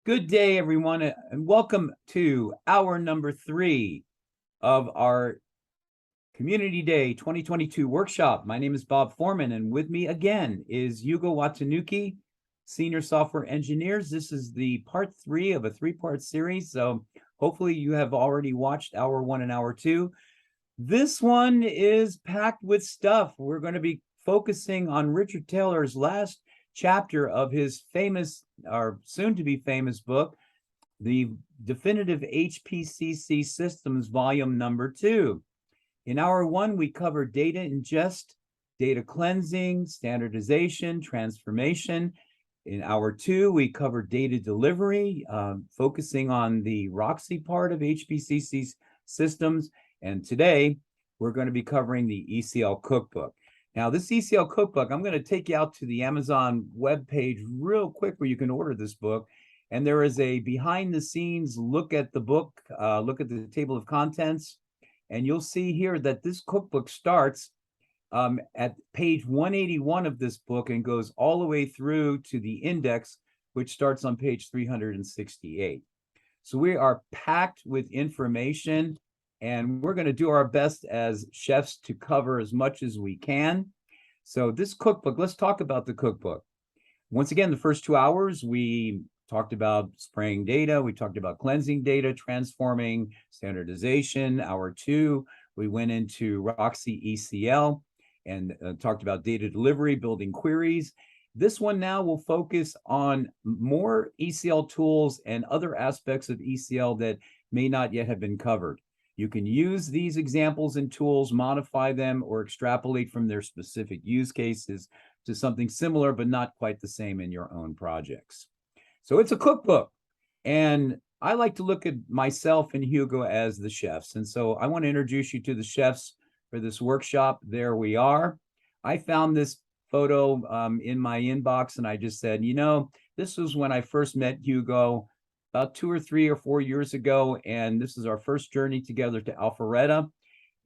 Good day, everyone, and welcome to hour number 3 of our Community Day 2022 workshop. My name is Bob Foreman, and with me again is Hugo Watanuki, Senior Software Engineers. This is the part 3 of a 3-part series, so hopefully you have already watched hour 1 and hour 2. This one is packed with stuff. We're going to be focusing on Richard Taylor's last chapter of his famous, or soon-to-be famous book, the Definitive HPCC Systems Volume Number 2. In hour 1, we covered data ingest, data cleansing, standardization, transformation. In hour 2, we covered data delivery, focusing on the Roxy part of HPCC Systems. And today, we're going to be covering the ECL Cookbook. Now, this ECL Cookbook, I'm going to take you out to the Amazon webpage real quick where you can order this book. And there is a behind-the-scenes look at the book, look at the table of contents. And you'll see here that this cookbook starts at page 181 of this book and goes all the way through to the index, which starts on page 368. So we are packed with information, and we're going to do our best as chefs to cover as much as we can. So this cookbook, let's talk about the cookbook. Once again, the first 2 hours, we talked about spraying data. We talked about cleansing data, transforming, standardization. Hour 2, we went into Roxy ECL and talked about data delivery, building queries. This one now will focus on more ECL tools and other aspects of ECL that may not yet have been covered. You can use these examples and tools, modify them, or extrapolate from their specific use cases to something similar, but not quite the same in your own projects. So it's a cookbook. And I like to look at myself and Hugo as the chefs. And so I want to introduce you to the chefs for this workshop. There we are. I found this photo in my inbox, and I just said, you know, this was when I first met Hugo about 2 or 3 or 4 years ago, and this is our first journey together to Alpharetta,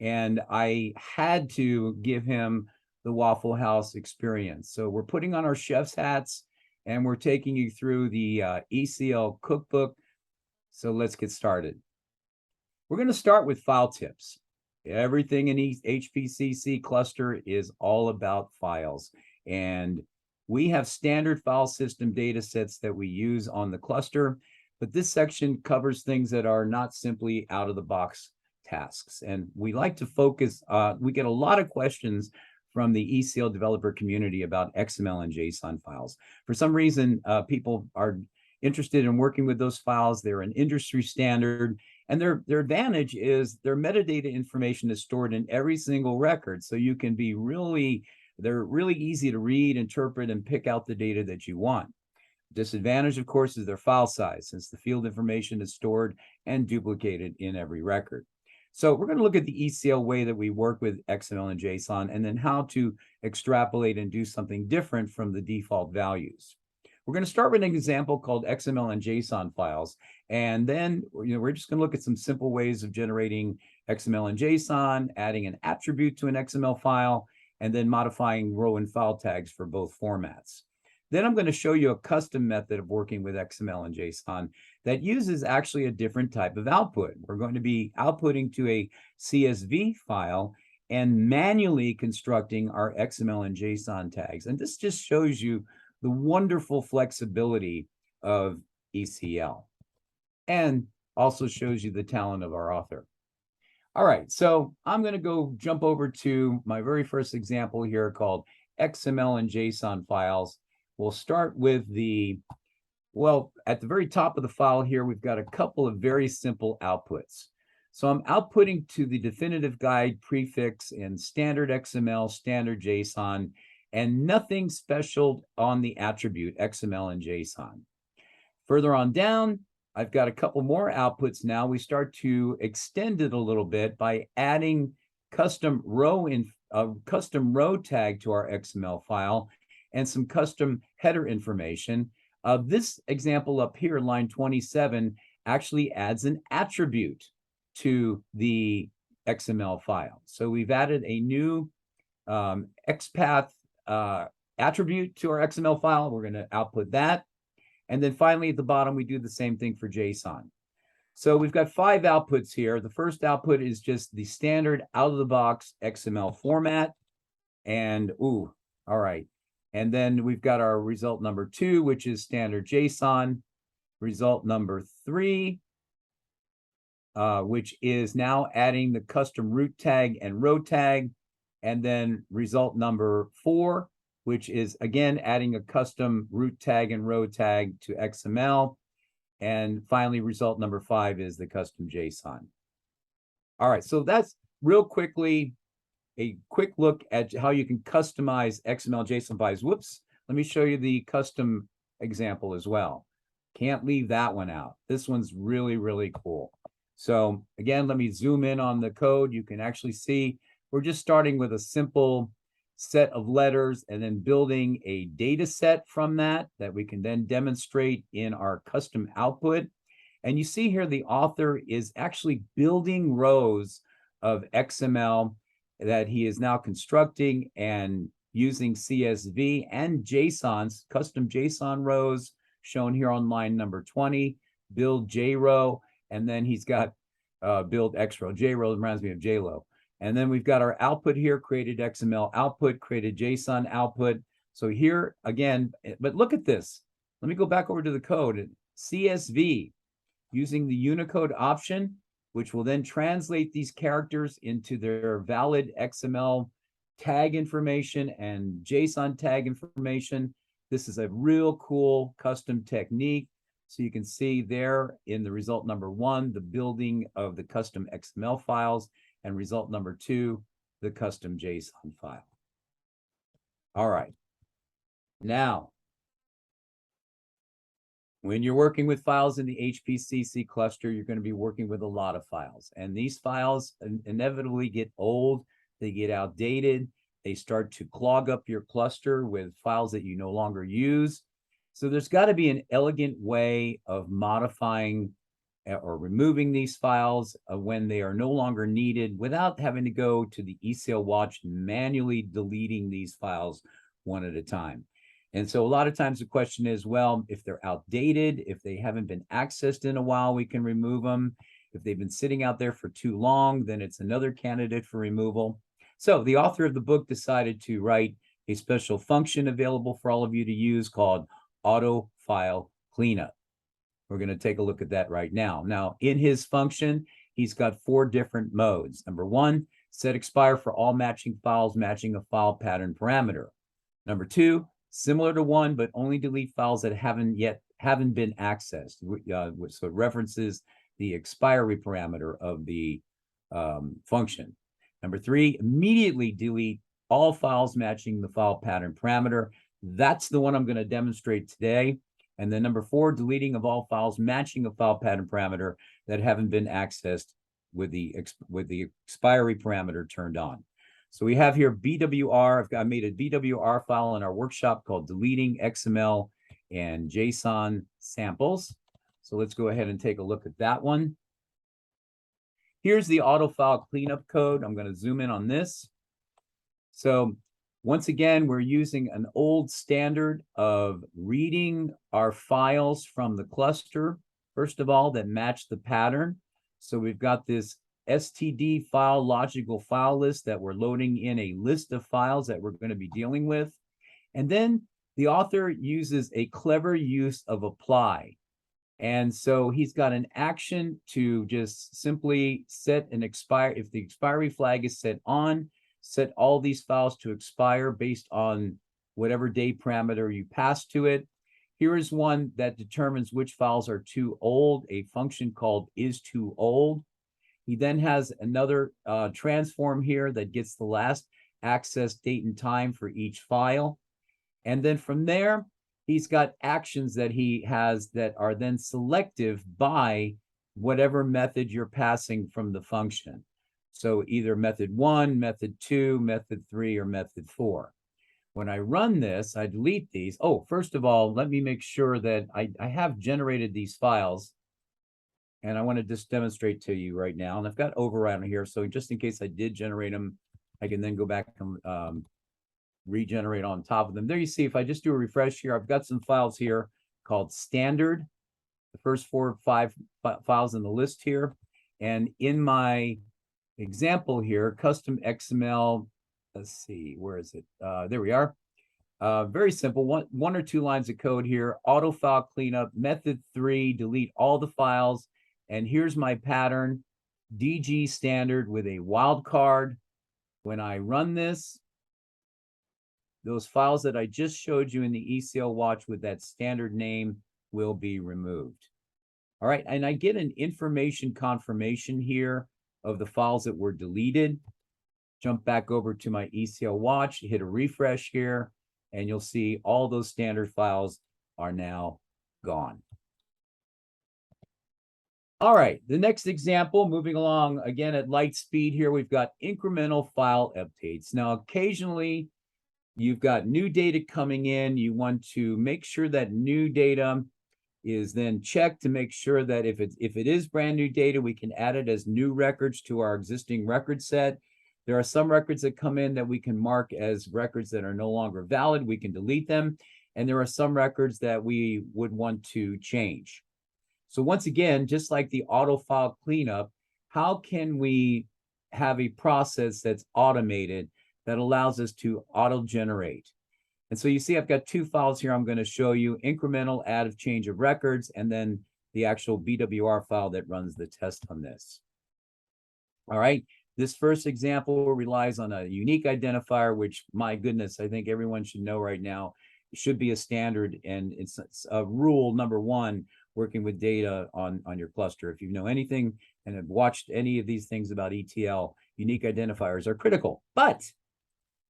and I had to give him the Waffle House experience. So we're putting on our chef's hats, and we're taking you through the ECL Cookbook. So let's get started. We're going to start with file tips. Everything in HPCC cluster is all about files, and we have standard file system data sets that we use on the cluster. But this section covers things that are not simply out-of-the-box tasks. And we like to focus, we get a lot of questions from the ECL developer community about XML and JSON files. For some reason, people are interested in working with those files. They're an industry standard. And their advantage is their metadata information is stored in every single record. So you can be they're really easy to read, interpret, and pick out the data that you want. Disadvantage, of course, is their file size, since the field information is stored and duplicated in every record. So we're going to look at the ECL way that we work with XML and JSON, and then how to extrapolate and do something different from the default values. We're going to start with an example called XML and JSON files, and then we're just going to look at some simple ways of generating XML and JSON, adding an attribute to an XML file, and then modifying row and file tags for both formats. Then I'm going to show you a custom method of working with XML and JSON that uses actually a different type of output. We're going to be outputting to a CSV file and manually constructing our XML and JSON tags. And this just shows you the wonderful flexibility of ECL and also shows you the talent of our author. All right, so I'm going to jump over to my very first example here called XML and JSON files. We'll start with at the very top of the file here, we've got a couple of very simple outputs. So I'm outputting to the definitive guide prefix in standard XML, standard JSON, and nothing special on the attribute XML and JSON. Further on down, I've got a couple more outputs now. We start to extend it a little bit by adding custom row tag to our XML file and some custom header information. This example up here, line 27, actually adds an attribute to the XML file. So we've added a new XPath attribute to our XML file. We're going to output that. And then finally, at the bottom, we do the same thing for JSON. So we've got 5 outputs here. The first output is just the standard out-of-the-box XML format. And, all right. And then we've got our result number 2, which is standard JSON. Result number 3, which is now adding the custom root tag and row tag. And then result number 4, which is, again, adding a custom root tag and row tag to XML. And finally, result number 5 is the custom JSON. All right, so that's real quickly a quick look at how you can customize XML JSON files. Whoops, let me show you the custom example as well. Can't leave that one out. This one's really, really cool. So again, let me zoom in on the code. You can actually see we're just starting with a simple set of letters and then building a data set from that we can then demonstrate in our custom output. And you see here the author is actually building rows of XML that he is now constructing and using CSV and JSONs, custom JSON rows shown here on line number 20, build JRow, and then he's got build XRow. JRow reminds me of JLo. And then we've got our output here, created XML output, created JSON output. So here again, but look at this. Let me go back over to the code. CSV, using the Unicode option, which will then translate these characters into their valid XML tag information and JSON tag information. This is a real cool custom technique. So you can see there in the result number 1, the building of the custom XML files, and result number 2, the custom JSON file. All right. Now, when you're working with files in the HPCC cluster, you're going to be working with a lot of files. And these files inevitably get old, they get outdated, they start to clog up your cluster with files that you no longer use. So there's got to be an elegant way of modifying or removing these files when they are no longer needed without having to go to the ECL watch manually deleting these files one at a time. And so a lot of times the question is, well, if they're outdated, if they haven't been accessed in a while, we can remove them. If they've been sitting out there for too long, then it's another candidate for removal. So the author of the book decided to write a special function available for all of you to use called Autofile Cleanup. We're going to take a look at that right now. Now, in his function, he's got 4 different modes. Number 1, set expire for all matching files matching a file pattern parameter. Number 2, similar to 1, but only delete files that haven't been accessed. So it references the expiry parameter of the function. Number 3, immediately delete all files matching the file pattern parameter. That's the one I'm going to demonstrate today. And then number 4, deleting of all files matching a file pattern parameter that haven't been accessed with the expiry parameter turned on. So we have here BWR. I made a BWR file in our workshop called Deleting XML and JSON Samples. So let's go ahead and take a look at that one. Here's the Autofile Cleanup code. I'm going to zoom in on this. So once again, we're using an old standard of reading our files from the cluster, first of all, that match the pattern. So we've got this std file logical file list that we're loading in a list of files that we're going to be dealing with. And then the author uses a clever use of apply. And so he's got an action to just simply set an expire. If the expiry flag is set on, set all these files to expire based on whatever date parameter you pass to it. Here is one that determines which files are too old, a function called isTooOld. He then has another transform here that gets the last access date and time for each file. And then from there, he's got actions that he has that are then selective by whatever method you're passing from the function. So either method 1, method 2, method 3, or method 4. When I run this, I delete these. Oh, first of all, let me make sure that I have generated these files. And I want to just demonstrate to you right now. And I've got override on here. So just in case I did generate them, I can then go back and regenerate on top of them. There you see, if I just do a refresh here, I've got some files here called standard, the first 4 or 5 files in the list here. And in my example here, custom XML, let's see, where is it? There we are. Very simple, one or two lines of code here. Autofile cleanup, method 3, delete all the files. And here's my pattern, DG standard with a wildcard. When I run this, those files that I just showed you in the ECL watch with that standard name will be removed. All right, and I get an information confirmation here of the files that were deleted. Jump back over to my ECL watch, hit a refresh here, and you'll see all those standard files are now gone. All right, the next example, moving along again at light speed here, we've got incremental file updates. Now, occasionally you've got new data coming in. You want to make sure that new data is then checked to make sure that if it is brand new data, we can add it as new records to our existing record set. There are some records that come in that we can mark as records that are no longer valid. We can delete them. And there are some records that we would want to change. So once again, just like the Autofile cleanup, how can we have a process that's automated that allows us to auto-generate? And so you see I've got 2 files here I'm going to show you, incremental add of change of records, and then the actual BWR file that runs the test on this. All right, this first example relies on a unique identifier, which, my goodness, I think everyone should know right now. It should be a standard, and it's a rule number 1 working with data on your cluster. If you know anything and have watched any of these things about ETL, unique identifiers are critical. But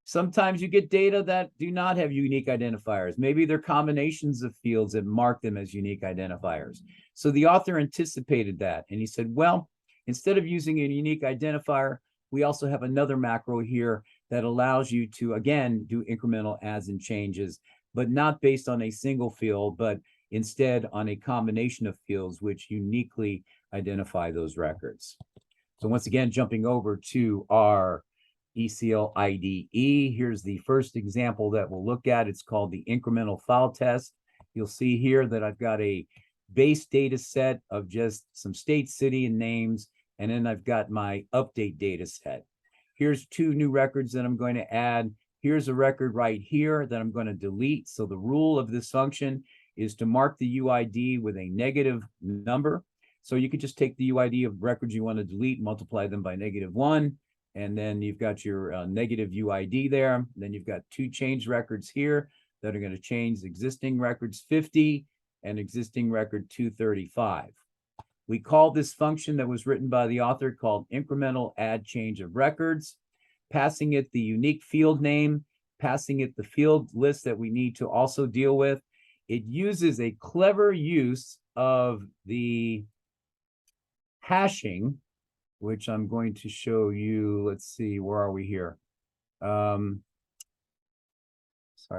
sometimes you get data that do not have unique identifiers. Maybe they're combinations of fields that mark them as unique identifiers. So the author anticipated that, and he said, well, instead of using a unique identifier, we also have another macro here that allows you to, again, do incremental adds and changes, but not based on a single field, but instead on a combination of fields which uniquely identify those records. So once again, jumping over to our ECL IDE, here's the first example that we'll look at. It's called the incremental file test. You'll see here that I've got a base data set of just some state, city, and names, and then I've got my update data set. Here's 2 new records that I'm going to add. Here's a record right here that I'm going to delete. So the rule of this function is to mark the UID with a negative number. So you could just take the UID of records you want to delete, multiply them by -1, and then you've got your negative UID there. Then you've got 2 change records here that are going to change existing records 50 and existing record 235. We call this function that was written by the author called incremental add change of records, passing it the unique field name, passing it the field list that we need to also deal with. It uses a clever use of the hashing, which I'm going to show you. Let's see, where are we here? Sorry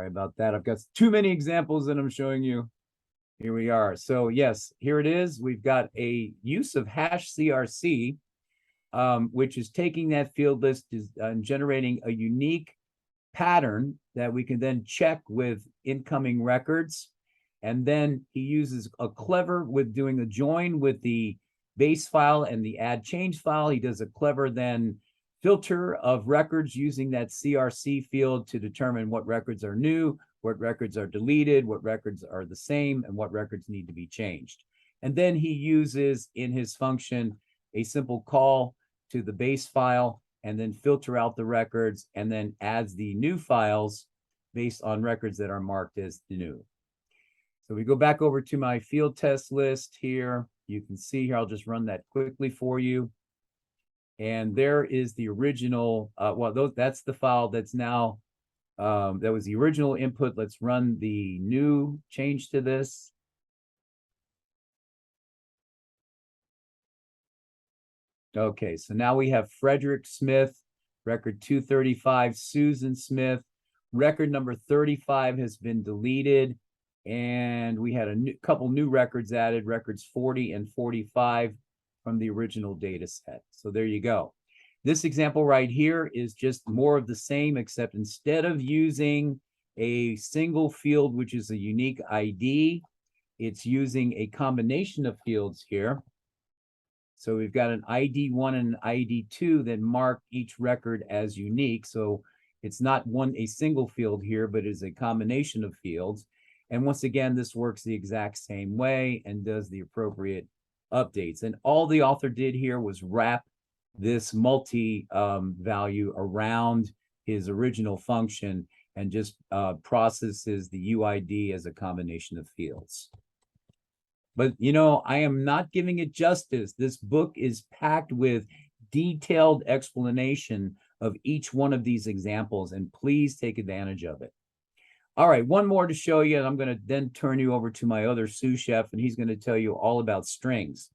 about that. I've got too many examples that I'm showing you. Here we are. So yes, here it is. We've got a use of hash CRC, which is taking that field list and generating a unique pattern that we can then check with incoming records. And then he uses a clever with doing a join with the base file and the add change file. He does a clever then filter of records using that CRC field to determine what records are new, what records are deleted, what records are the same, and what records need to be changed. And then he uses in his function a simple call to the base file and then filter out the records and then adds the new files based on records that are marked as new. So we go back over to my field test list here. You can see here, I'll just run that quickly for you. And there is the original, that's the file that's now, that was the original input. Let's run the new change to this. Okay, so now we have Frederick Smith, record 235, Susan Smith. Record number 35 has been deleted. And we had a couple new records added, records 40 and 45 from the original data set. So there you go. This example right here is just more of the same, except instead of using a single field, which is a unique ID, it's using a combination of fields here. So we've got an ID1 and an ID2 that mark each record as unique. So it's not a single field here, but is a combination of fields. And once again, this works the exact same way and does the appropriate updates. And all the author did here was wrap this value around his original function and just processes the UID as a combination of fields. But, you know, I am not giving it justice. This book is packed with detailed explanation of each one of these examples, and please take advantage of it. All right, one more to show you, and I'm going to then turn you over to my other sous chef, and he's going to tell you all about strings.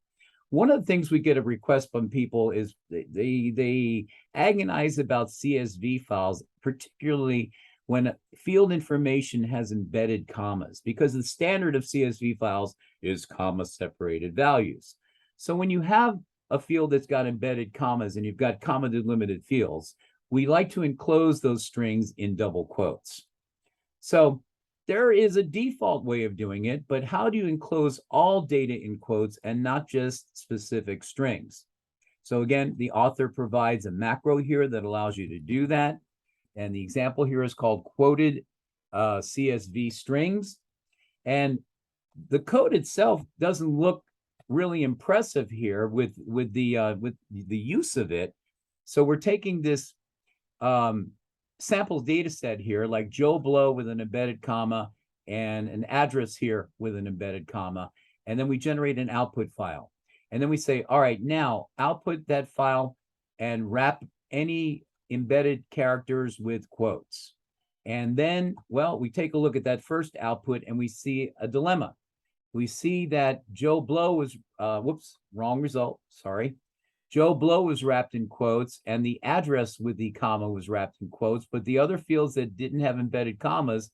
One of the things we get a request from people is they agonize about CSV files, particularly when field information has embedded commas, because the standard of CSV files is comma-separated values. So when you have a field that's got embedded commas and you've got comma-delimited fields, we like to enclose those strings in double quotes. So there is a default way of doing it, but how do you enclose all data in quotes and not just specific strings? So again, the author provides a macro here that allows you to do that. And the example here is called quoted CSV strings. And the code itself doesn't look really impressive here with the use of it. So we're taking this sample data set here, like Joe Blow with an embedded comma and an address here with an embedded comma. And then we generate an output file. And then we say, all right, now output that file and wrap any embedded characters with quotes. And then, well, we take a look at that first output and we see a dilemma. We see that Joe Blow was, whoops, wrong result, sorry. Joe Blow was wrapped in quotes and the address with the comma was wrapped in quotes, but the other fields that didn't have embedded commas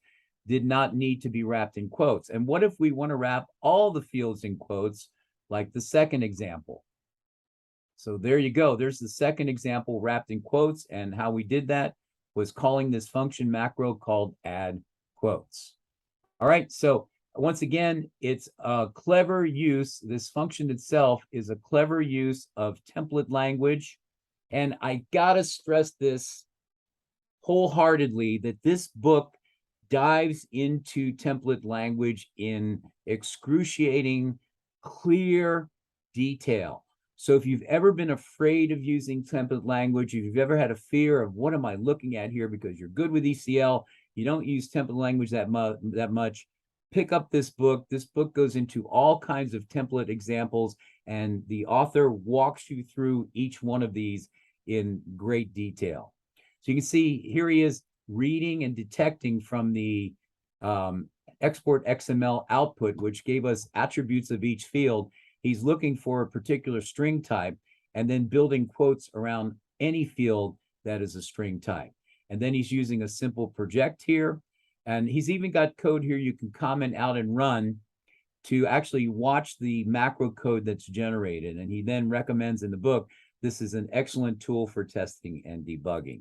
did not need to be wrapped in quotes. And what if we want to wrap all the fields in quotes, like the second example? So there you go. There's the second example wrapped in quotes, and how we did that was calling this function macro called add quotes. All right, so once again, it's a clever use. This function itself is a clever use of template language. And I gotta stress this wholeheartedly, that this book dives into template language in excruciating, clear detail. So if you've ever been afraid of using template language, if you've ever had a fear of what am I looking at here because you're good with ECL, you don't use template language that much, pick up this book. This book goes into all kinds of template examples, and the author walks you through each one of these in great detail. So you can see here he is reading and detecting from the export XML output, which gave us attributes of each field. He's looking for a particular string type and then building quotes around any field that is a string type. And then he's using a simple project here. And he's even got code here you can comment out and run to actually watch the macro code that's generated. And he then recommends in the book, this is an excellent tool for testing and debugging.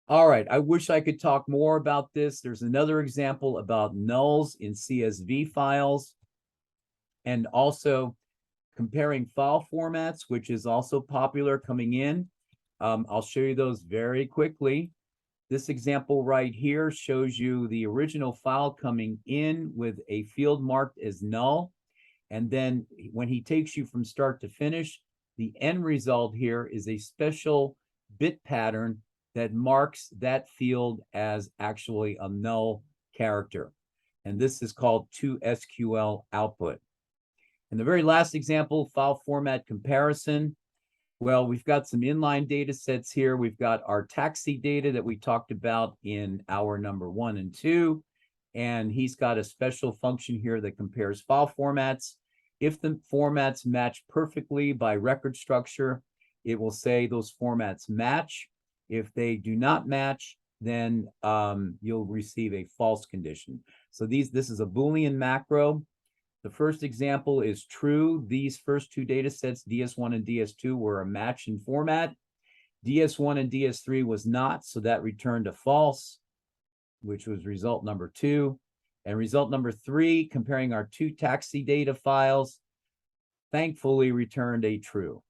All right, I wish I could talk more about this. There's another example about nulls in CSV files, and also comparing file formats, which is also popular coming in. I'll show you those very quickly. This example right here shows you the original file coming in with a field marked as null. And then when he takes you from start to finish, the end result here is a special bit pattern that marks that field as actually a null character. And this is called toSQL output. And the very last example, file format comparison. Well, we've got some inline data sets here. We've got our taxi data that we talked about in hour number 1 and 2. And he's got a special function here that compares file formats. If the formats match perfectly by record structure, it will say those formats match. If they do not match, then you'll receive a false condition. So this is a Boolean macro. The first example is true. These first two data sets, DS1 and DS2, were a match in format. DS1 and DS3 was not, so that returned a false, which was result number 2. And result number 3, comparing our 2 taxi data files, thankfully returned a true.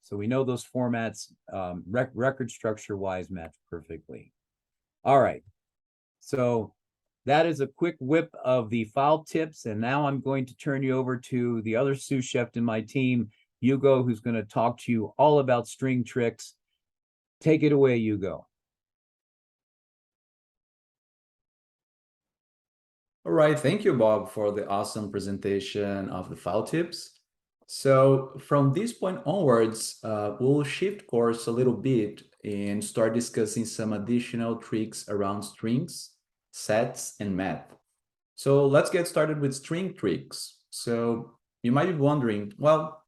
So we know those formats, record structure-wise, match perfectly. All right. So that is a quick whip of the file tips. And now I'm going to turn you over to the other sous chef in my team, Hugo, who's going to talk to you all about string tricks. Take it away, Hugo. All right, thank you, Bob, for the awesome presentation of the file tips. So from this point onwards, we'll shift course a little bit and start discussing some additional tricks around strings, sets, and math. So let's get started with string tricks. So you might be wondering, well,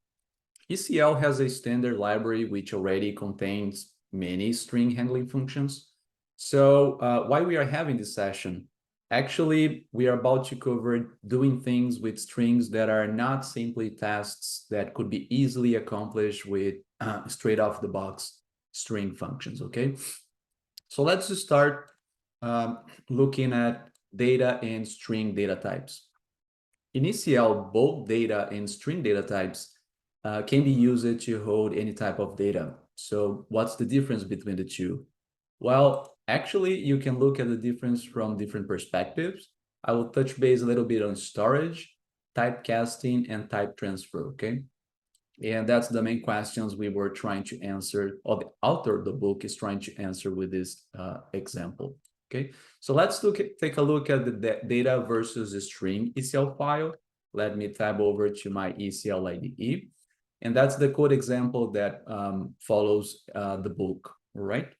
ECL has a standard library which already contains many string handling functions. So why we are having this session? Actually, we are about to cover doing things with strings that are not simply tasks that could be easily accomplished with straight off the box string functions, okay? So let's just start looking at data and string data types. In ECL, both data and string data types can be used to hold any type of data. So what's the difference between the two? Well, actually, you can look at the difference from different perspectives. I will touch base a little bit on storage, typecasting, and type transfer, okay? And that's the main questions we were trying to answer, or the author of the book is trying to answer with this example, okay? So let's take a look at the data versus the string ECL file. Let me tab over to my ECL IDE. And that's the code example that follows the book, all right?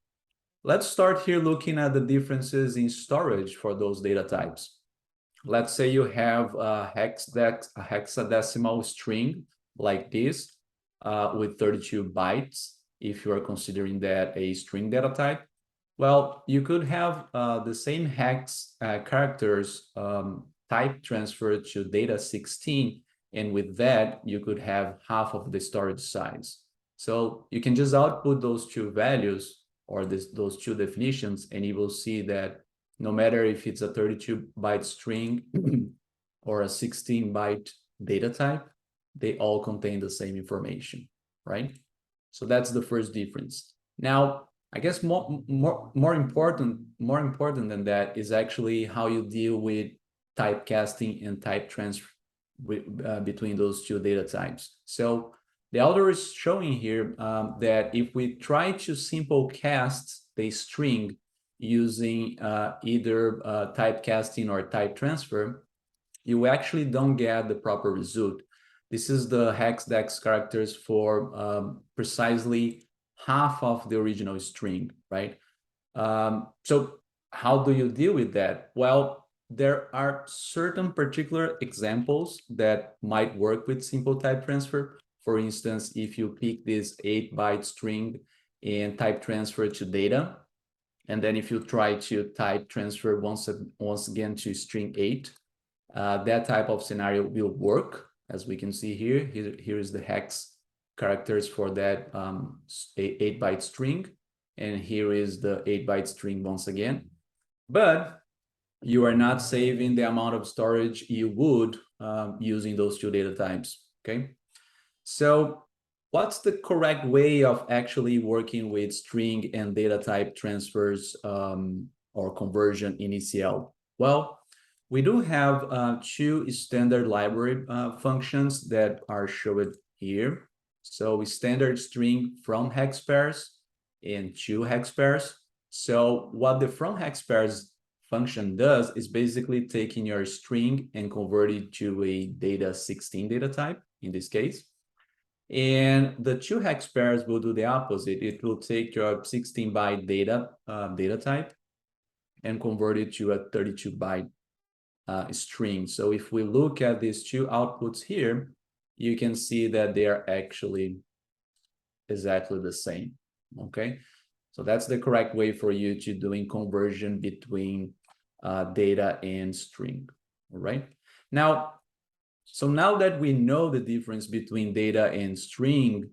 Let's start here looking at the differences in storage for those data types. Let's say you have a hexadecimal string like this with 32 bytes, if you are considering that a string data type. Well, you could have the same hex characters type transferred to data 16, and with that, you could have half of the storage size. So you can just output those two values or those two definitions, and you will see that no matter if it's a 32-byte string or a 16-byte data type, they all contain the same information, right? So that's the first difference. Now, I guess more important than that is actually how you deal with typecasting and type transfer between those two data types. So the author is showing here that if we try to simple cast the string using either typecasting or type transfer, you actually don't get the proper result. This is the hexadex characters for precisely half of the original string, right? So how do you deal with that? Well, there are certain particular examples that might work with simple type transfer. For instance, if you pick this 8-byte string and type transfer to data, and then if you try to type transfer once again to string 8, that type of scenario will work. As we can see here, here is the hex characters for that 8-byte string. And here is the 8-byte string once again. But you are not saving the amount of storage you would using those two data types, okay? So what's the correct way of actually working with string and data type transfers or conversion in ECL? Well, we do have two standard library functions that are shown here. So standard string from hex pairs and to hex pairs. So what the from hex pairs function does is basically taking your string and convert it to a data 16 data type in this case. And the two hex pairs will do the opposite. It will take your 16-byte data type and convert it to a 32-byte string. So if we look at these two outputs here, you can see that they are actually exactly the same, okay? So that's the correct way for you to doing conversion between data and string, all right? Now, so now that we know the difference between data and string,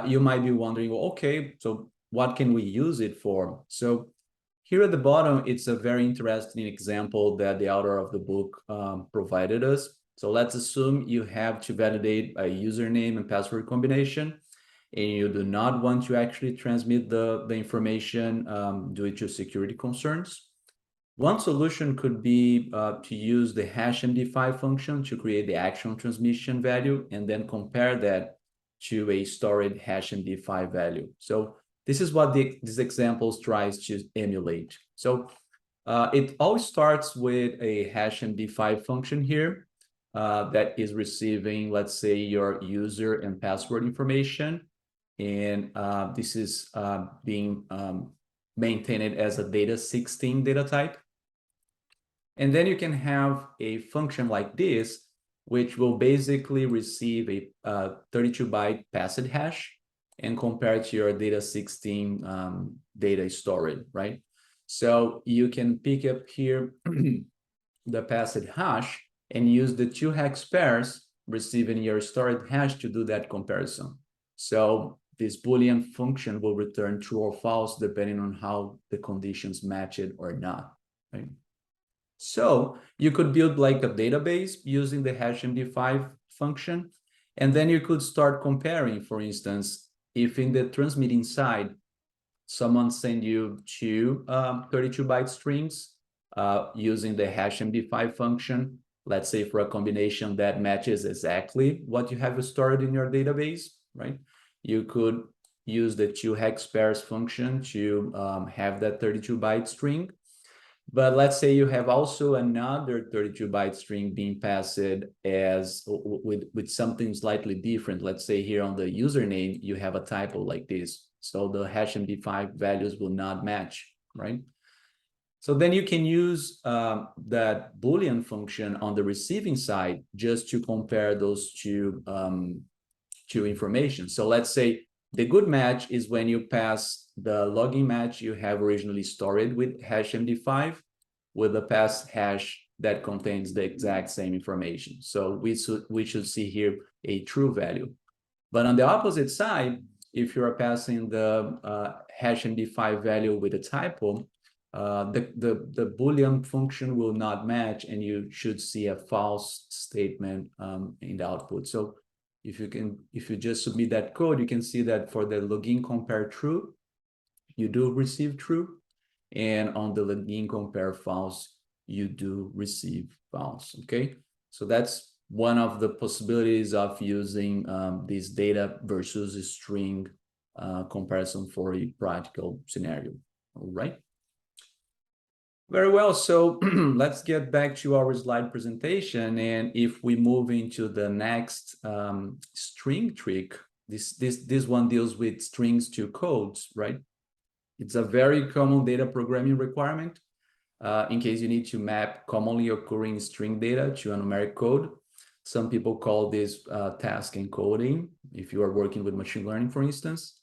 you might be wondering, well, okay, so what can we use it for? So here at the bottom, it's a very interesting example that the author of the book provided us. So let's assume you have to validate a username and password combination, and you do not want to actually transmit the information due to security concerns. One solution could be to use the hash MD5 function to create the actual transmission value and then compare that to a stored hash MD5 value. So this is what this example tries to emulate. So it all starts with a hash MD5 function here that is receiving, let's say, your user and password information. And this is being maintained as a data16 data type. And then you can have a function like this, which will basically receive a 32-byte passed hash and compare it to your data16 data stored, right? So you can pick up here the passed hash and use the 2 hex pairs receiving your stored hash to do that comparison. So this Boolean function will return true or false depending on how the conditions match it or not, right? So you could build like a database using the hash MD5 function, and then you could start comparing. For instance, if in the transmitting side, someone send you 2 32-byte strings using the hash MD5 function, let's say for a combination that matches exactly what you have stored in your database, right? You could use the 2 hex pairs function to have that 32-byte string. But let's say you have also another 32-byte string being passed as with something slightly different. Let's say here on the username, you have a typo like this. So the hash MD5 values will not match, right? So then you can use that Boolean function on the receiving side just to compare those two information. So let's say the good match is when you pass the login match you have originally stored with hash MD5 with the passed hash that contains the exact same information. So we should see here a true value. But on the opposite side, if you are passing the hash MD5 value with a typo, the Boolean function will not match, and you should see a false statement in the output. So if you just submit that code, you can see that for the login compare true, you do receive true, and on the login compare false, you do receive false. Okay, so that's one of the possibilities of using this data versus string comparison for a practical scenario. All right. Very well, so let's get back to our slide presentation. And if we move into the next string trick, this one deals with strings to codes, right? It's a very common data programming requirement in case you need to map commonly occurring string data to a numeric code. Some people call this task encoding, if you are working with machine learning, for instance.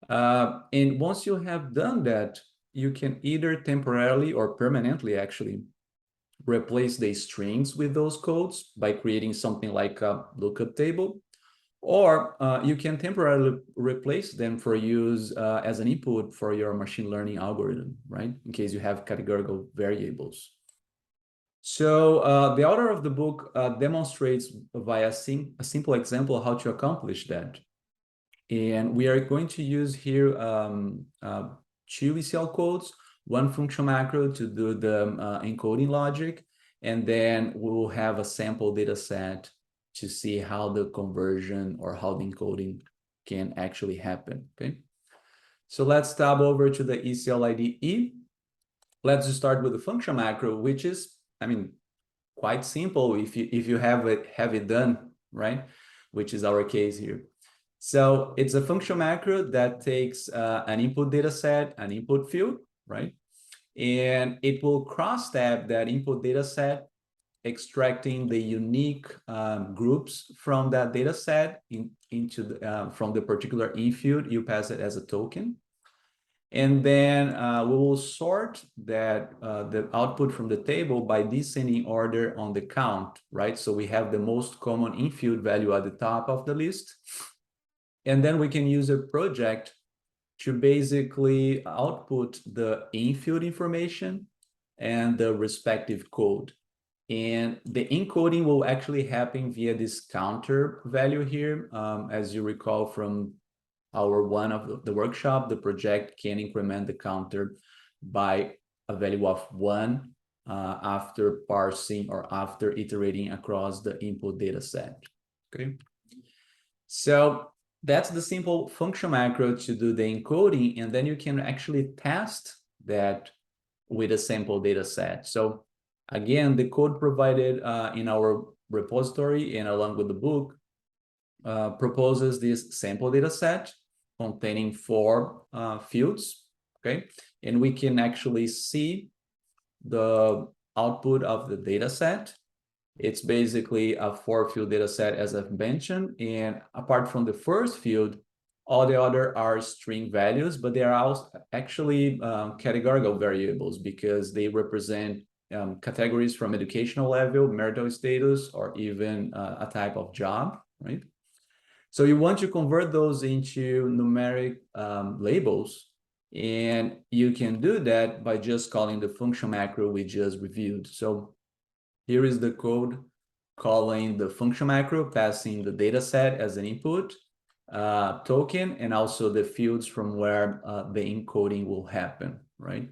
And once you have done that, you can either temporarily or permanently actually replace the strings with those codes by creating something like a lookup table, or you can temporarily replace them for use as an input for your machine learning algorithm, right? In case you have categorical variables. So the author of the book demonstrates via a simple example how to accomplish that. And we are going to use here 2 ECL codes, 1 function macro to do the encoding logic, and then we'll have a sample data set to see how the conversion or how the encoding can actually happen, okay? So let's tab over to the ECL IDE. Let's just start with the function macro, which is, I mean, quite simple if you have it done, right? Which is our case here. So it's a function macro that takes an input data set, an input field, right? And it will cross-tab that input data set, extracting the unique groups from that data set from the particular in field. You pass it as a token. And then we will sort that the output from the table by descending order on the count, right? So we have the most common in-field value at the top of the list. And then we can use a project to basically output the in-field information and the respective code. And the encoding will actually happen via this counter value here. As you recall from our one of the workshop, the project can increment the counter by a value of 1 after parsing or after iterating across the input data set. Okay. So that's the simple function macro to do the encoding, and then you can actually test that with a sample data set. So again, the code provided in our repository and along with the book proposes this sample data set containing 4 fields, okay? And we can actually see the output of the data set. It's basically a 4-field data set, as I've mentioned, and apart from the first field, all the other are string values, but they are also actually categorical variables because they represent categories from educational level, marital status, or even a type of job, right? So you want to convert those into numeric labels, and you can do that by just calling the function macro we just reviewed. So here is the code calling the function macro, passing the data set as an input token, and also the fields from where the encoding will happen, right?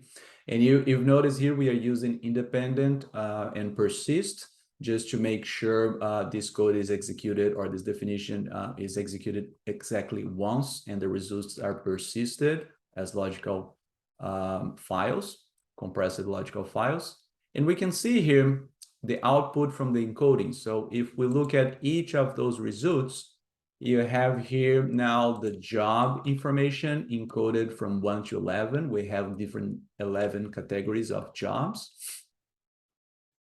And you've noticed here we are using independent and persist just to make sure this code is executed, or this definition is executed exactly once, and the results are persisted as logical files, compressed logical files. And we can see here the output from the encoding. So if we look at each of those results, you have here now the job information encoded from 1 to 11. We have different 11 categories of jobs.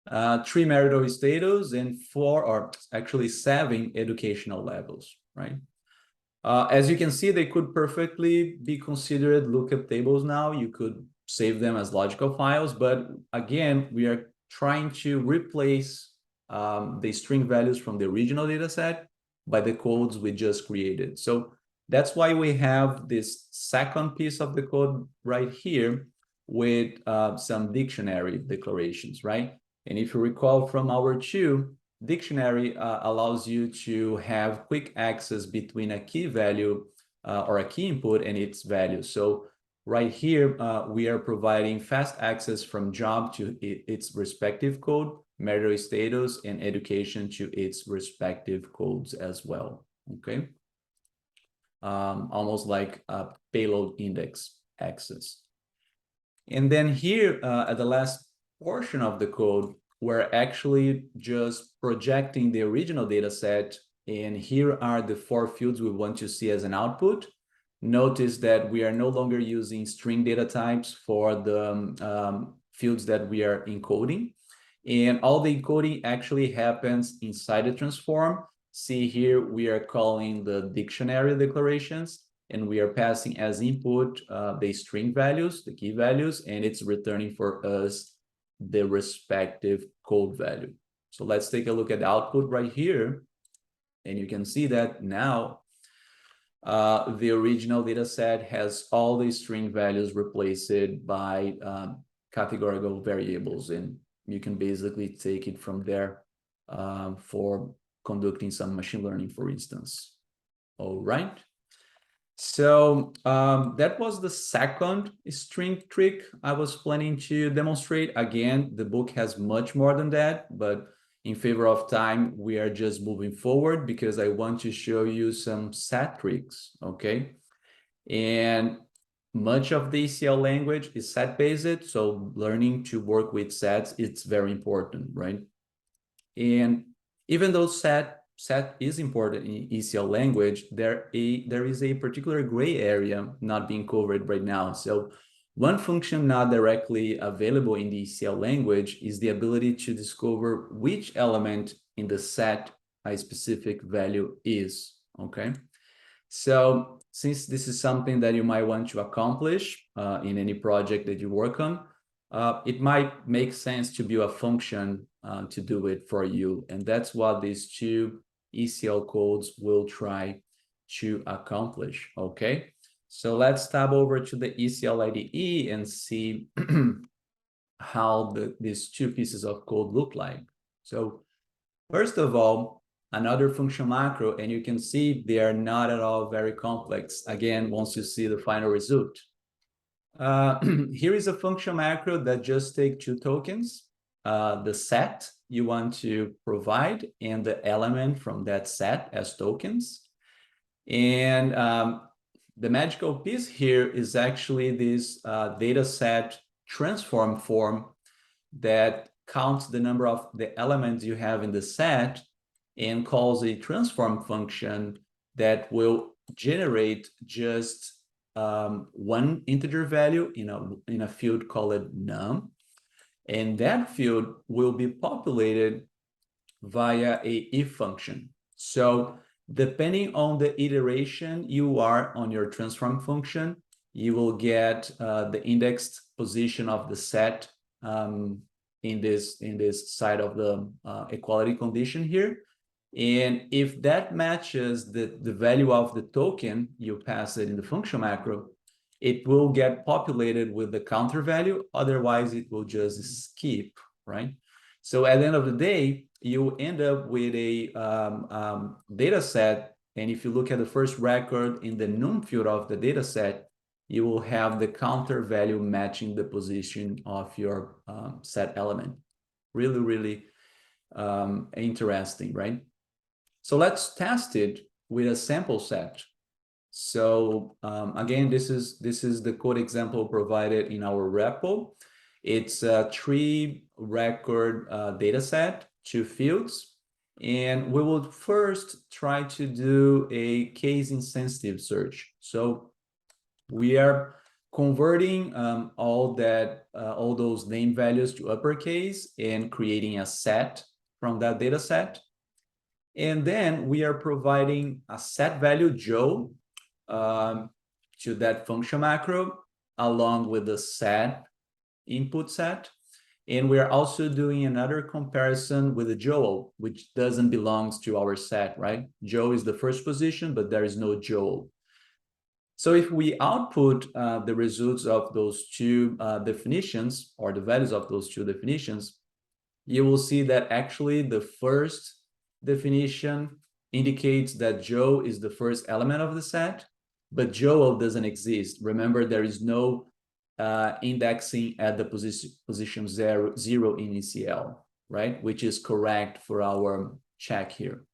3 marital status, and 4, or actually 7 educational levels, right? As you can see, they could perfectly be considered lookup tables now. You could save them as logical files, but again, we are trying to replace the string values from the original data set by the codes we just created. So that's why we have this second piece of the code right here with some dictionary declarations, right? And if you recall from our 2, dictionary allows you to have quick access between a key value or a key input and its value. So right here, we are providing fast access from job to its respective code, marital status, and education to its respective codes as well, okay? Almost like a payload index access. And then here at the last portion of the code, we're actually just projecting the original data set, and here are the 4 fields we want to see as an output. Notice that we are no longer using string data types for the fields that we are encoding, and all the encoding actually happens inside the transform. See here, we are calling the dictionary declarations, and we are passing as input the string values, the key values, and it's returning for us the respective code value. So let's take a look at the output right here, and you can see that now the original data set has all the string values replaced by categorical variables, and you can basically take it from there for conducting some machine learning, for instance. All right. So that was the second string trick I was planning to demonstrate. Again, the book has much more than that, but in favor of time, we are just moving forward because I want to show you some set tricks, okay? And much of the ECL language is set-based, so learning to work with sets, it's very important, right? And even though set is important in ECL language, there is a particular gray area not being covered right now. So one function not directly available in the ECL language is the ability to discover which element in the set a specific value is, okay? So since this is something that you might want to accomplish in any project that you work on, it might make sense to build a function to do it for you. And that's what these 2 ECL codes will try to accomplish, okay? So let's tab over to the ECL IDE and see how these two pieces of code look like. So first of all, another function macro, and you can see they are not at all very complex. Again, once you see the final result. Here is a function macro that just takes two tokens, the set you want to provide and the element from that set as tokens. And the magical piece here is actually this data set transform form that counts the number of the elements you have in the set and calls a transform function that will generate just one integer value in a field called num. And that field will be populated via a if function. So depending on the iteration you are on your transform function, you will get the indexed position of the set in this side of the equality condition here. And if that matches the value of the token you pass it in the function macro, it will get populated with the counter value. Otherwise, it will just skip, right? So at the end of the day, you end up with a data set. And if you look at the first record in the num field of the data set, you will have the counter value matching the position of your set element. Really, really interesting, right? So let's test it with a sample set. So again, this is the code example provided in our repo. It's a 3-record data set, 2 fields. And we will first try to do a case-insensitive search. So we are converting all those name values to uppercase and creating a set from that data set. And then we are providing a set value Joe to that function macro along with the set input set. And we're also doing another comparison with the Joel, which doesn't belong to our set, right? Joe is the first position, but there is no Joel. So if we output the results of those two definitions, or the values of those two definitions, you will see that actually the first definition indicates that Joe is the first element of the set, but Joel doesn't exist. Remember, there is no indexing at the position 0 in ECL, right? Which is correct for our check here.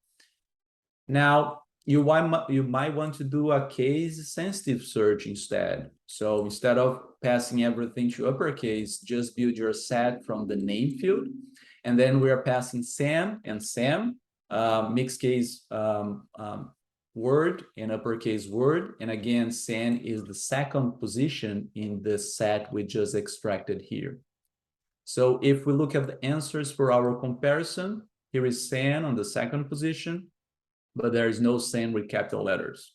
Now, you might want to do a case-sensitive search instead. So instead of passing everything to uppercase, just build your set from the name field. And then we are passing Sam and Sam, mixed case word and uppercase word. And again, Sam is the second position in the set we just extracted here. So if we look at the answers for our comparison, here is Sam on the second position, but there is no Sam with capital letters.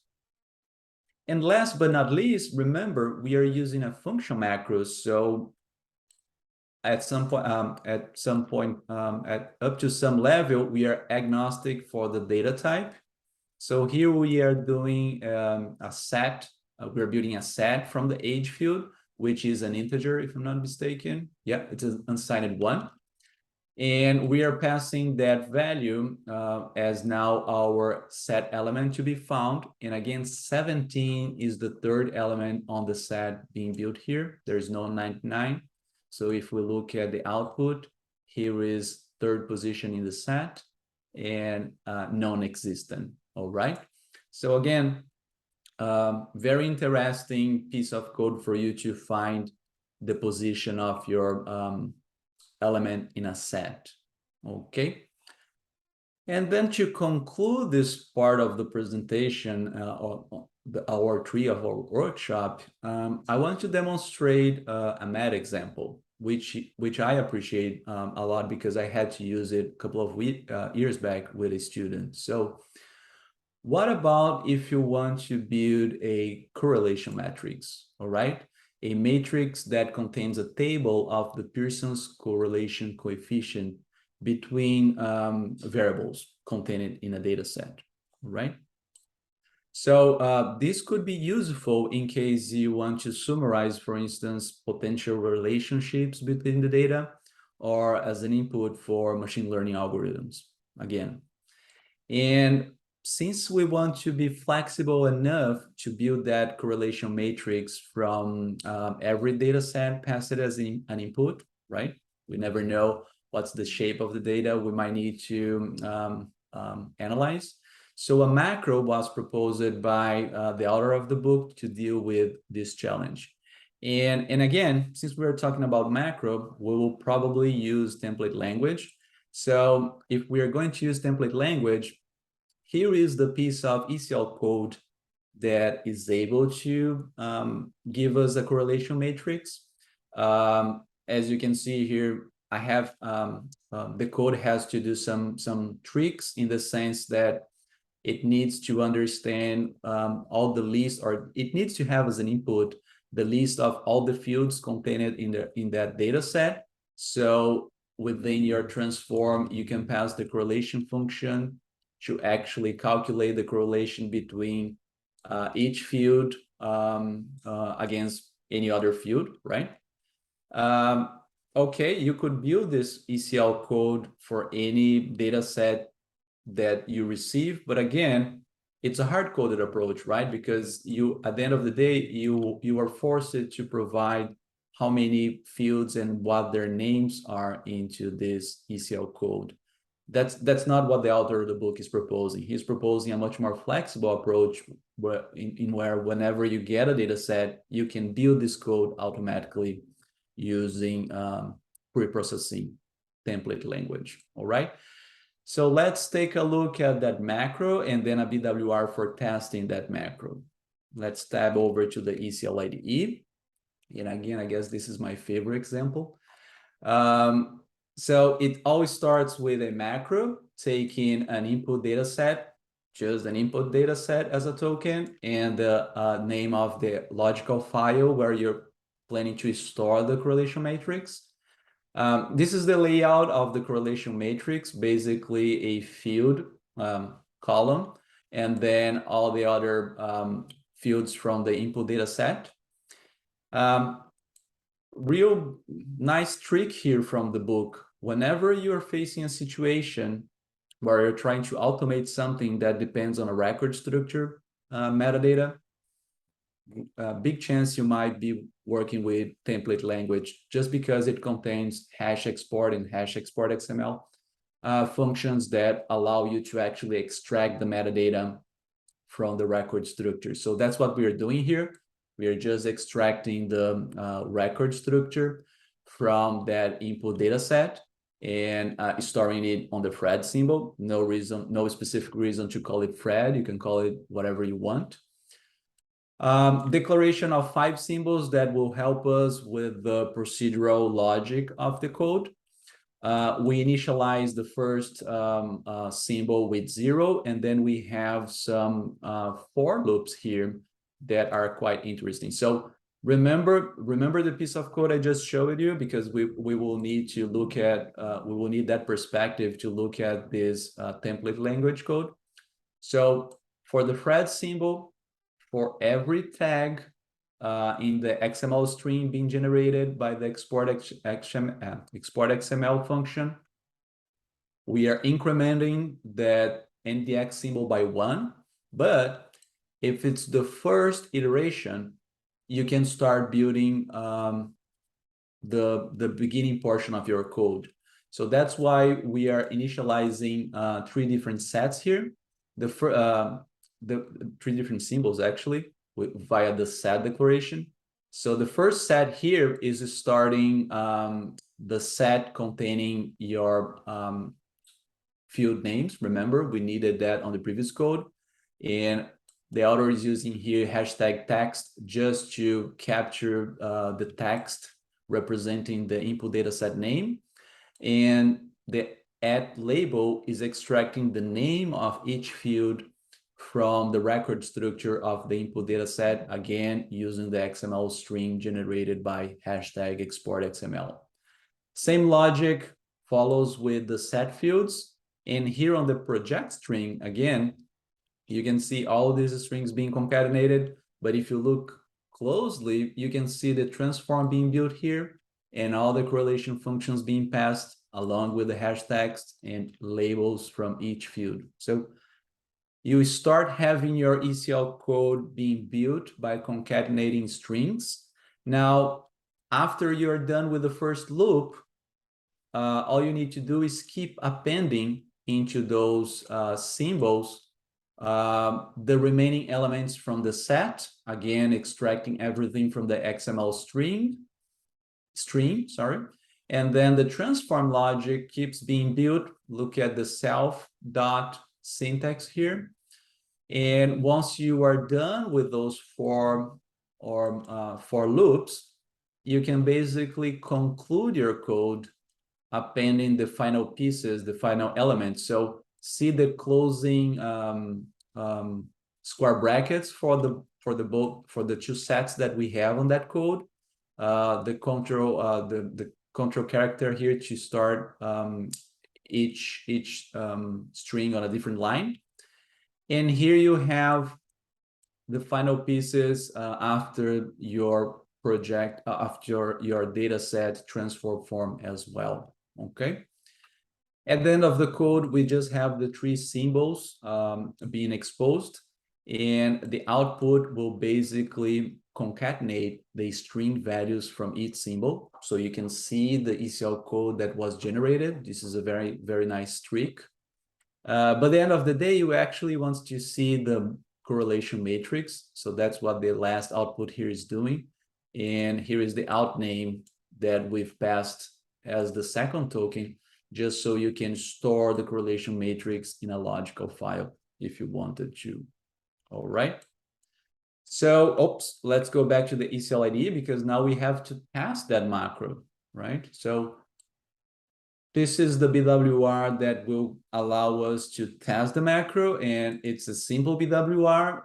And last but not least, remember, we are using a function macro. So at some point, up to some level, we are agnostic for the data type. So here we are doing a set. We're building a set from the age field, which is an integer, if I'm not mistaken. Yeah, it's an unsigned 1. And we are passing that value as now our set element to be found. And again, 17 is the third element on the set being built here. There's no 99. So if we look at the output, here is third position in the set and non-existent. All right. So again, very interesting piece of code for you to find the position of your element in a set. Okay. And then to conclude this part of the presentation, hour 3 of our workshop, I want to demonstrate a math example, which I appreciate a lot because I had to use it a couple of years back with a student. So what about if you want to build a correlation matrix, all right? A matrix that contains a table of the Pearson's correlation coefficient between variables contained in a data set, right? So this could be useful in case you want to summarize, for instance, potential relationships between the data, or as an input for machine learning algorithms, again. And since we want to be flexible enough to build that correlation matrix from every data set, pass it as an input, right? We never know what's the shape of the data we might need to analyze. So a macro was proposed by the author of the book to deal with this challenge. And again, since we're talking about macro, we will probably use template language. So if we are going to use template language, here is the piece of ECL code that is able to give us a correlation matrix. As you can see here, I have the code has to do some tricks in the sense that it needs to understand all the list, or it needs to have as an input the list of all the fields contained in that data set. So within your transform, you can pass the correlation function to actually calculate the correlation between each field against any other field, right? Okay, you could build this ECL code for any data set that you receive, but again, it's a hard-coded approach, right? Because you, at the end of the day, you are forced to provide how many fields and what their names are into this ECL code. That's not what the author of the book is proposing. He's proposing a much more flexible approach where whenever you get a data set, you can build this code automatically using pre-processing template language, all right? So let's take a look at that macro and then a BWR for testing that macro. Let's tab over to the ECL IDE. And again, I guess this is my favorite example. So it always starts with a macro, taking an input data set, just an input data set as a token, and the name of the logical file where you're planning to store the correlation matrix. This is the layout of the correlation matrix, basically a field column, and then all the other fields from the input data set. Real nice trick here from the book. Whenever you're facing a situation where you're trying to automate something that depends on a record structure metadata, big chance you might be working with template language just because it contains hash export and hash export XML functions that allow you to actually extract the metadata from the record structure. So that's what we are doing here. We are just extracting the record structure from that input data set and storing it on the Fred symbol. No specific reason to call it Fred. You can call it whatever you want. Declaration of 5 symbols that will help us with the procedural logic of the code. We initialize the first symbol with 0, and then we have some for loops here that are quite interesting. So remember the piece of code I just showed you, because we will need to look at we will need that perspective to look at this template language code. So for the Fred symbol, for every tag in the XML string being generated by the export XML function, we are incrementing that NDX symbol by 1. But if it's the first iteration, you can start building the beginning portion of your code. So that's why we are initializing 3 different sets here. The 3 different symbols actually via the set declaration. So the first set here is starting the set containing your field names. Remember, we needed that on the previous code. And the author is using here hashtag text just to capture the text representing the input data set name. And the at label is extracting the name of each field from the record structure of the input data set, again, using the XML string generated by hashtag export XML. Same logic follows with the set fields. And here on the project string, again, you can see all these strings being concatenated. But if you look closely, you can see the transform being built here and all the correlation functions being passed along with the hash text and labels from each field. So you start having your ECL code being built by concatenating strings. Now, after you're done with the first loop, all you need to do is keep appending into those symbols the remaining elements from the set, again, extracting everything from the XML stream, sorry. And then the transform logic keeps being built. Look at the self dot syntax here. And once you are done with those for loops, you can basically conclude your code appending the final pieces, the final elements. So see the closing square brackets for the two sets that we have on that code. The control character here to start each string on a different line. And here you have the final pieces after your project, after your data set transform form as well, okay? At the end of the code, we just have the three symbols being exposed, and the output will basically concatenate the string values from each symbol. So you can see the ECL code that was generated. This is a very, very nice trick. But at the end of the day, you actually want to see the correlation matrix. So that's what the last output here is doing. And here is the out name that we've passed as the second token, just so you can store the correlation matrix in a logical file if you wanted to. All right. So, let's go back to the ECL IDE because now we have to pass that macro, right? So this is the BWR that will allow us to test the macro, and it's a simple BWR.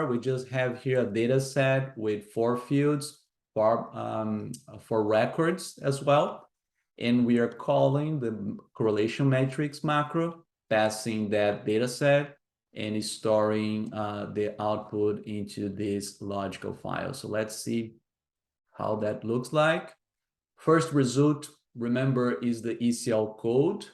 We just have here a data set with 4 fields for records as well. And we are calling the correlation matrix macro, passing that data set and storing the output into this logical file. So let's see how that looks like. First result, remember, is the ECL code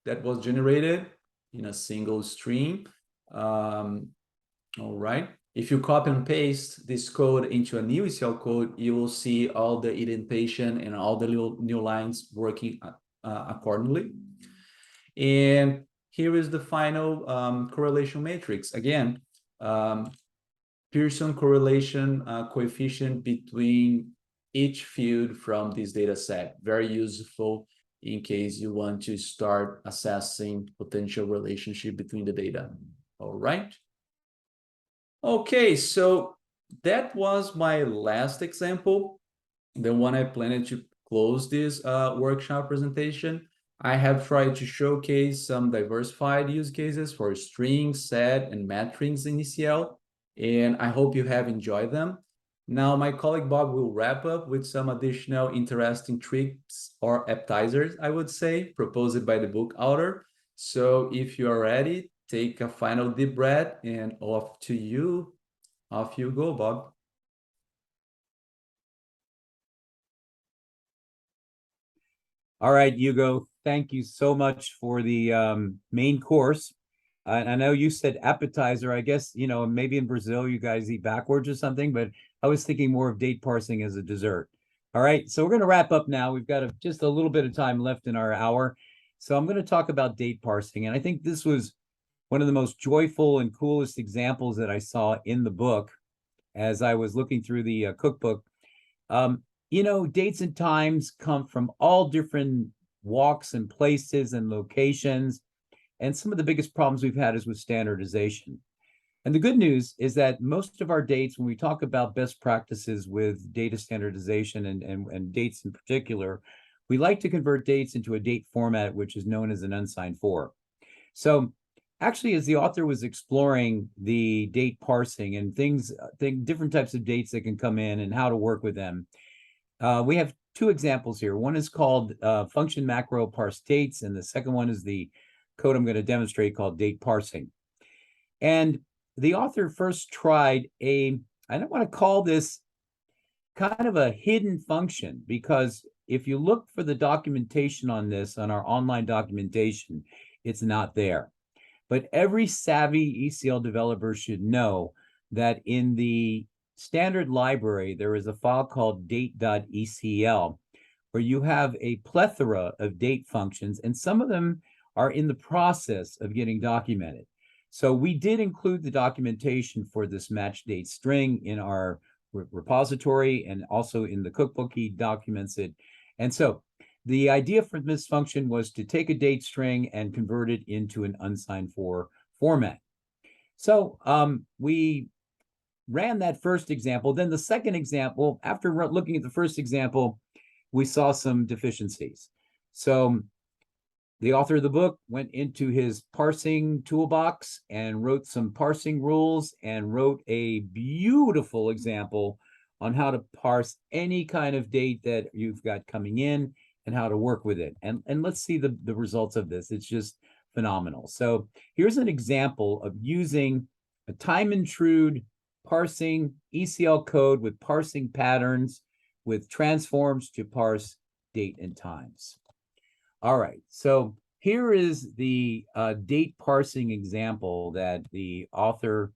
that was generated in a single stream. All right. If you copy and paste this code into a new ECL code, you will see all the indentation and all the little new lines working accordingly. And here is the final correlation matrix. Again, Pearson correlation coefficient between each field from this data set. Very useful in case you want to start assessing potential relationship between the data. All right. Okay, so that was my last example, the one I planned to close this workshop presentation. I have tried to showcase some diversified use cases for string, set, and metrics in ECL, and I hope you have enjoyed them. Now, my colleague Bob will wrap up with some additional interesting tricks or appetizers, I would say, proposed by the book author. So if you are ready, take a final deep breath and off you go, Bob. All right, Hugo, thank you so much for the main course. I know you said appetizer. I guess, you know, maybe in Brazil you guys eat backwards or something, but I was thinking more of date parsing as a dessert. All right, so we're going to wrap up now. We've got just a little bit of time left in our hour. So I'm going to talk about date parsing. And I think this was one of the most joyful and coolest examples that I saw in the book as I was looking through the cookbook. You know, dates and times come from all different walks and places and locations. And some of the biggest problems we've had is with standardization. And the good news is that most of our dates, when we talk about best practices with data standardization and dates in particular, we like to convert dates into a date format, which is known as an unsigned for. So actually, as the author was exploring the date parsing and different types of dates that can come in and how to work with them, we have 2 examples here. One is called function macro parse dates, and the second one is the code I'm going to demonstrate called date parsing. And the author first tried I don't want to call this kind of a hidden function, because if you look for the documentation on this on our online documentation, it's not there. But every savvy ECL developer should know that in the standard library, there is a file called date.ecl, where you have a plethora of date functions, and some of them are in the process of getting documented. So we did include the documentation for this match date string in our repository, and also in the cookbook he documents it. And so the idea for this function was to take a date string and convert it into an unsigned for format. So we ran that first example. Then the second example, after looking at the first example, we saw some deficiencies. So the author of the book went into his parsing toolbox and wrote some parsing rules and wrote a beautiful example on how to parse any kind of date that you've got coming in and how to work with it. And let's see the results of this. It's just phenomenal. So here's an example of using a time intrude parsing ECL code with parsing patterns with transforms to parse date and times. All right, so here is the date parsing example that the author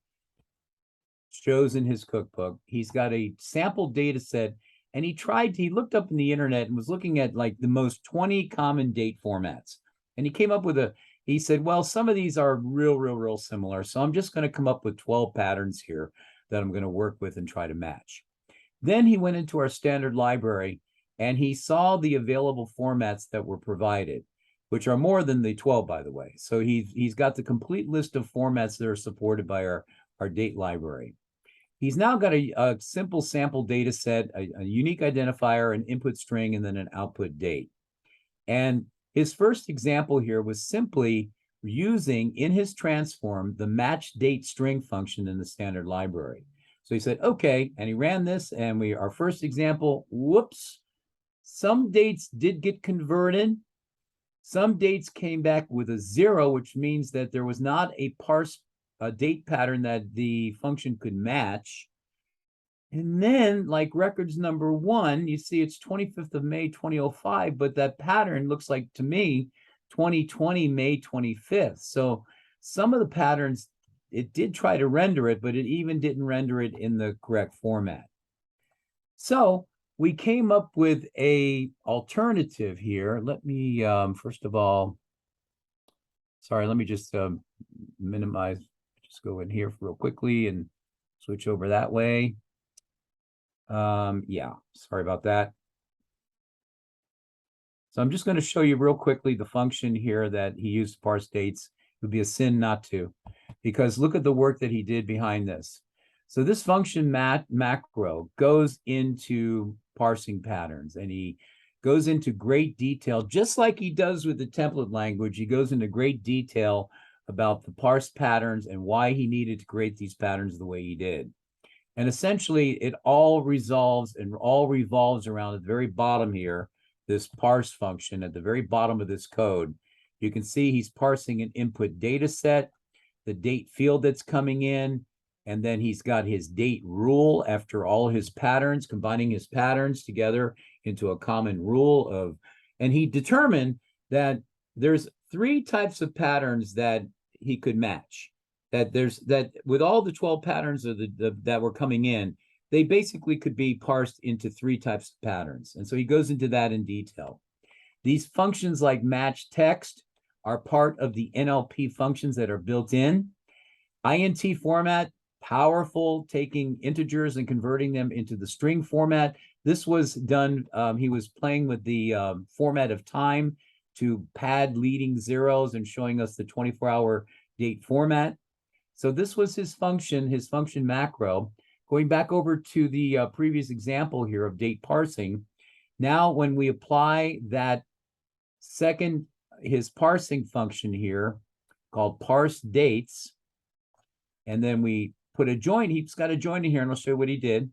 shows in his cookbook. He's got a sample data set, and he looked up in the internet and was looking at like the most 20 common date formats. And he came up with he said, well, some of these are real similar. So I'm just going to come up with 12 patterns here that I'm going to work with and try to match. Then he went into our standard library and he saw the available formats that were provided, which are more than the 12, by the way. So he's got the complete list of formats that are supported by our date library. He's now got a simple sample data set, a unique identifier, an input string, and then an output date. And his first example here was simply using in his transform the MatchDateString function in the standard library. So he said, okay, and he ran this, and our first example, whoops, some dates did get converted. Some dates came back with a 0, which means that there was not a parse date pattern that the function could match. And then, like records number 1, you see it's 25th of May, 2005, but that pattern looks like, to me, 2020, May 25th. So some of the patterns, it did try to render it, but it even didn't render it in the correct format. So we came up with a alternative here. Let me, first of all, sorry, let me just minimize, just go in here real quickly and switch over that way. Yeah, sorry about that. So I'm just going to show you real quickly the function here that he used to parse dates. It would be a sin not to, because look at the work that he did behind this. So this function macro goes into parsing patterns, and he goes into great detail, just like he does with the template language. He goes into great detail about the parse patterns and why he needed to create these patterns the way he did. And essentially, it all revolves around at the very bottom here, this parse function at the very bottom of this code. You can see he's parsing an input data set, the date field that's coming in, and then he's got his date rule after all his patterns, combining his patterns together into a common rule of, and he determined that there's 3 types of patterns that he could match. That with all the 12 patterns that were coming in, they basically could be parsed into 3 types of patterns. And so he goes into that in detail. These functions like match text are part of the NLP functions that are built in. INT format, powerful, taking integers and converting them into the string format. This was done, he was playing with the format of time to pad leading zeros and showing us the 24-hour date format. So this was his function macro. Going back over to the previous example here of date parsing, now when we apply that his parsing function here called Parse Dates, and then we put a join, he's got a join in here, and I'll show you what he did.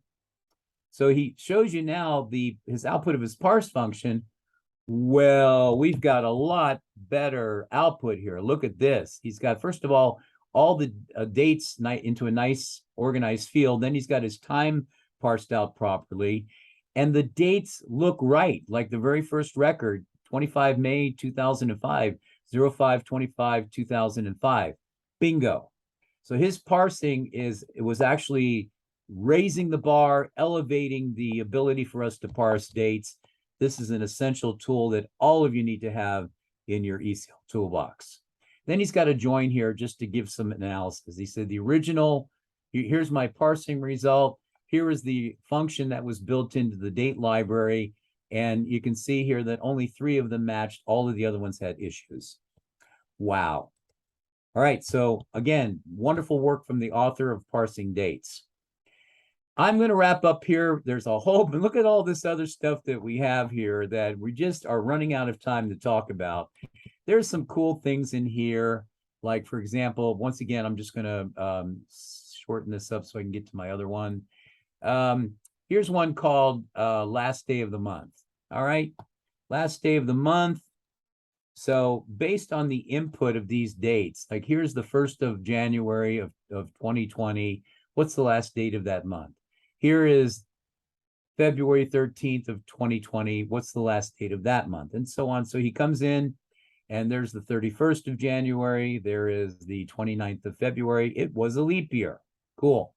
So he shows you now his output of his parse function. Well, we've got a lot better output here. Look at this. He's got, first of all, all the dates into a nice organized field. Then he's got his time parsed out properly. And the dates look right, like the very first record, 25 May 2005, 05/25/2005. Bingo. So his parsing was actually raising the bar, elevating the ability for us to parse dates. This is an essential tool that all of you need to have in your ECL toolbox. Then he's got a join here just to give some analysis. He said the original, here's my parsing result. Here is the function that was built into the date library. And you can see here that only 3 of them matched. All of the other ones had issues. Wow. All right. So again, wonderful work from the author of Parsing Dates. I'm going to wrap up here. There's a whole, but look at all this other stuff that we have here that we just are running out of time to talk about. There's some cool things in here. Like, for example, once again, I'm just going to shorten this up so I can get to my other one. Here's one called last day of the month. All right. Last day of the month. So based on the input of these dates, like here's the 1st of January of 2020. What's the last date of that month? Here is February 13th of 2020. What's the last date of that month? And so on. So he comes in and there's the 31st of January. There is the 29th of February. It was a leap year. Cool.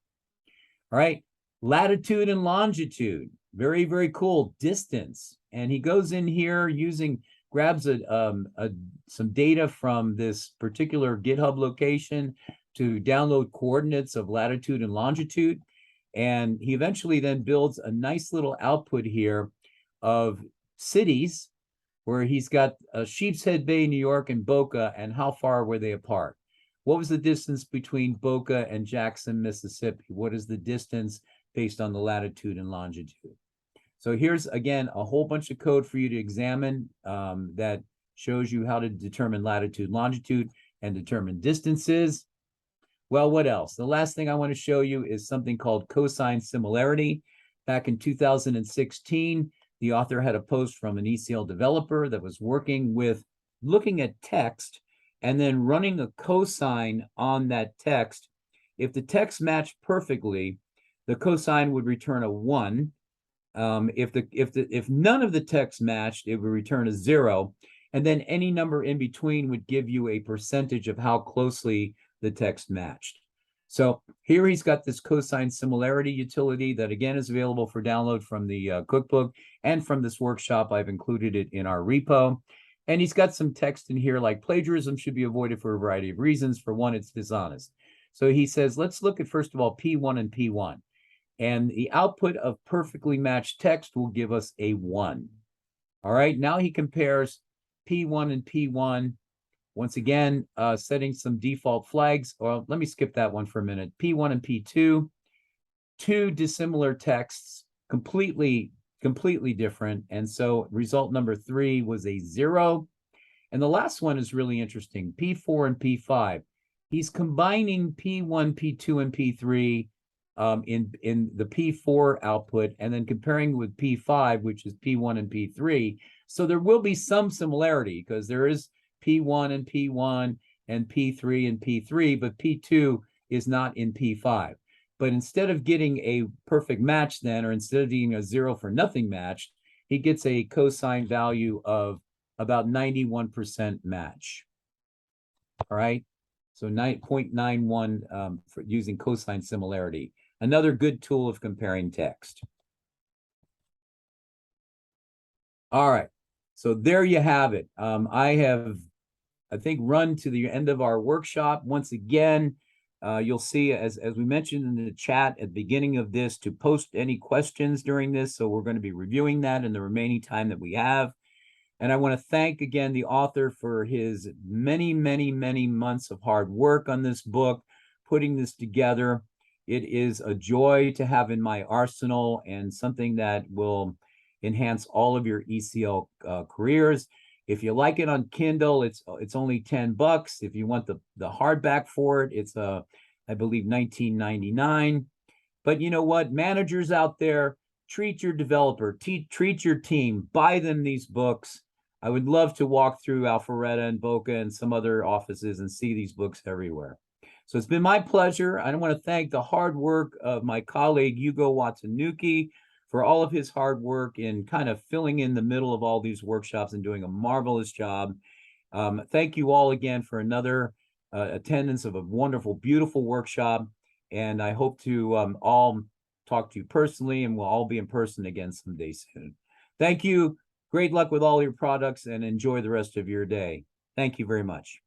All right. Latitude and longitude. Very, very cool. Distance. And he goes in here grabs some data from this particular GitHub location to download coordinates of latitude and longitude. And he eventually then builds a nice little output here of cities where he's got Sheepshead Bay, New York, and Boca, and how far were they apart? What was the distance between Boca and Jackson, Mississippi? What is the distance based on the latitude and longitude? So here's, again, a whole bunch of code for you to examine that shows you how to determine latitude, longitude, and determine distances. Well, what else? The last thing I want to show you is something called cosine similarity. Back in 2016, the author had a post from an ECL developer that was looking at text and then running a cosine on that text. If the text matched perfectly, the cosine would return a 1. If none of the text matched, it would return a 0, and then any number in between would give you a percentage of how closely the text matched. So here he's got this cosine similarity utility that again is available for download from the cookbook and from this workshop. I've included it in our repo. And he's got some text in here like plagiarism should be avoided for a variety of reasons. For one, it's dishonest. So he says, let's look at, first of all, P1 and P1. And the output of perfectly matched text will give us a 1. All right, now he compares P1 and P1. Once again, setting some default flags. Or let me skip that one for a minute. P1 and P2, 2 dissimilar texts, completely different. And so result number 3 was a 0. And the last one is really interesting, P4 and P5. He's combining P1, P2, and P3 in the P4 output, and then comparing with P5, which is P1 and P3. So there will be some similarity because there is P1 and P1 and P3 and P3, but P2 is not in P5. But instead of getting a perfect match then, or instead of getting a 0 for nothing matched, he gets a cosine value of about 91% match. All right. So 9.91 for using cosine similarity. Another good tool of comparing text. All right. So there you have it. I have, I think, run to the end of our workshop. Once again, you'll see, as we mentioned in the chat at the beginning of this, to post any questions during this. So we're going to be reviewing that in the remaining time that we have. And I want to thank again the author for his many, many, many months of hard work on this book, putting this together. It is a joy to have in my arsenal and something that will enhance all of your ECL careers. If you like it on Kindle, it's only $10. If you want the hardback for it, it's I believe $19.99. But you know what, managers out there, treat your developer, treat your team, buy them these books. I would love to walk through Alpharetta and Boca and some other offices and see these books everywhere. So it's been my pleasure. I want to thank the hard work of my colleague, Hugo Watanuki, for all of his hard work in kind of filling in the middle of all these workshops and doing a marvelous job. Thank you all again for another attendance of a wonderful, beautiful workshop. And I hope to all talk to you personally, and we'll all be in person again someday soon. Thank you. Great luck with all your products, and enjoy the rest of your day. Thank you very much.